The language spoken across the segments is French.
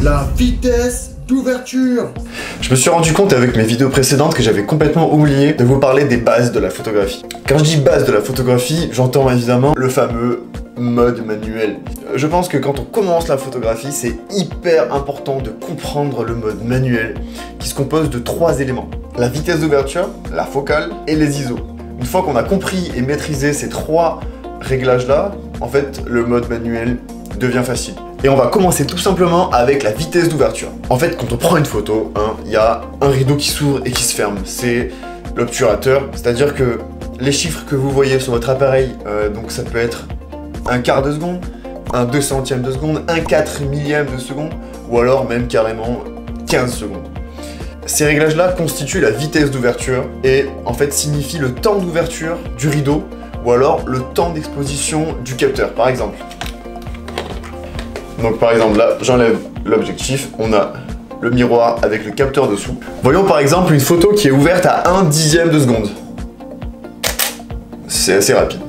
La vitesse d'ouverture. Je me suis rendu compte avec mes vidéos précédentes que j'avais complètement oublié de vous parler des bases de la photographie. Quand je dis base de la photographie, j'entends évidemment le fameux mode manuel. Je pense que quand on commence la photographie, c'est hyper important de comprendre le mode manuel qui se compose de 3 éléments. La vitesse d'ouverture, la focale et les ISO. Une fois qu'on a compris et maîtrisé ces 3 réglages-là, en fait, le mode manuel devient facile. Et on va commencer tout simplement avec la vitesse d'ouverture. En fait, quand on prend une photo, il y a un rideau qui s'ouvre et qui se ferme. C'est l'obturateur, c'est-à-dire que les chiffres que vous voyez sur votre appareil, donc ça peut être un quart de seconde, un 200e de seconde, un 4 millième de seconde, ou alors même carrément 15 secondes. Ces réglages-là constituent la vitesse d'ouverture et en fait signifient le temps d'ouverture du rideau ou alors le temps d'exposition du capteur, par exemple. Donc par exemple là, j'enlève l'objectif, on a le miroir avec le capteur dessous. Voyons par exemple une photo qui est ouverte à 1/10 de seconde. C'est assez rapide.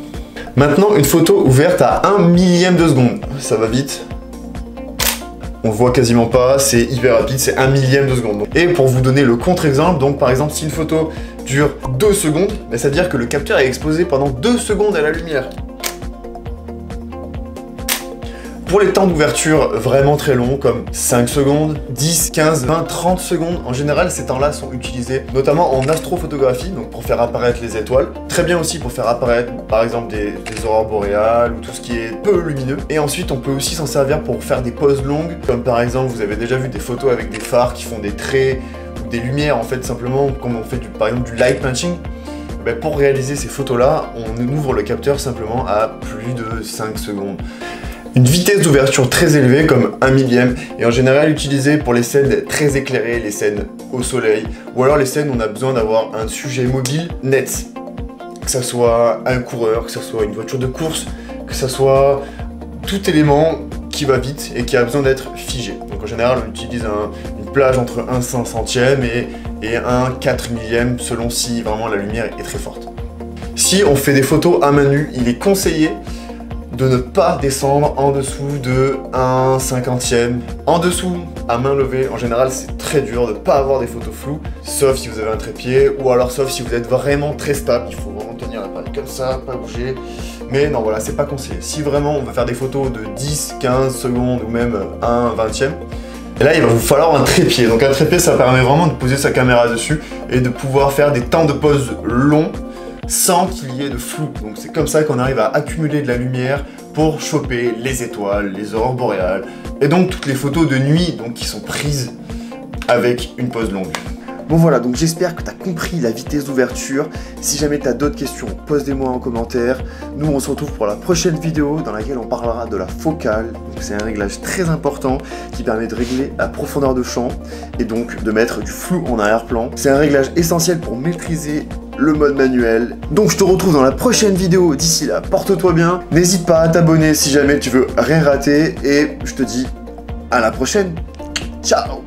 Maintenant une photo ouverte à 1 millième de seconde. Ça va vite. On voit quasiment pas, c'est hyper rapide, c'est 1 millième de seconde. Et pour vous donner le contre-exemple, donc par exemple si une photo dure 2 secondes, ça veut dire que le capteur est exposé pendant 2 secondes à la lumière. Pour les temps d'ouverture vraiment très longs, comme 5 secondes, 10, 15, 20, 30 secondes, en général ces temps-là sont utilisés notamment en astrophotographie, donc pour faire apparaître les étoiles. Très bien aussi pour faire apparaître par exemple des aurores boréales ou tout ce qui est peu lumineux. Et ensuite on peut aussi s'en servir pour faire des poses longues, comme par exemple vous avez déjà vu des photos avec des phares qui font des traits ou des lumières en fait simplement, comme on fait par exemple du light punching. Pour réaliser ces photos-là, on ouvre le capteur simplement à plus de 5 secondes. Une vitesse d'ouverture très élevée comme 1 millième est en général utilisée pour les scènes très éclairées, les scènes au soleil, ou alors les scènes où on a besoin d'avoir un sujet mobile net. Que ça soit un coureur, que ça soit une voiture de course, que ça soit tout élément qui va vite et qui a besoin d'être figé. Donc en général on utilise une plage entre 1 500e et un 4 millième selon si vraiment la lumière est très forte. Si on fait des photos à main nue, il est conseillé de ne pas descendre en dessous de 1 50e. En dessous, à main levée, en général, c'est très dur de ne pas avoir des photos floues, sauf si vous avez un trépied, ou alors sauf si vous êtes vraiment très stable, il faut vraiment tenir l'appareil comme ça, pas bouger. Mais non, voilà, c'est pas conseillé. Si vraiment on veut faire des photos de 10, 15 secondes, ou même 1 20e, et là, il va vous falloir un trépied. Donc un trépied, ça permet vraiment de poser sa caméra dessus et de pouvoir faire des temps de pause longs, sans qu'il y ait de flou. Donc c'est comme ça qu'on arrive à accumuler de la lumière pour choper les étoiles, les aurores boréales, et donc toutes les photos de nuit donc, qui sont prises avec une pause longue. Bon voilà, donc j'espère que tu as compris la vitesse d'ouverture. Si jamais tu as d'autres questions, pose-les-moi en commentaire. Nous on se retrouve pour la prochaine vidéo dans laquelle on parlera de la focale. C'est un réglage très important qui permet de régler la profondeur de champ et donc de mettre du flou en arrière-plan. C'est un réglage essentiel pour maîtriser le mode manuel. Donc je te retrouve dans la prochaine vidéo. D'ici là, porte-toi bien. N'hésite pas à t'abonner si jamais tu veux rien rater. Et je te dis à la prochaine. Ciao!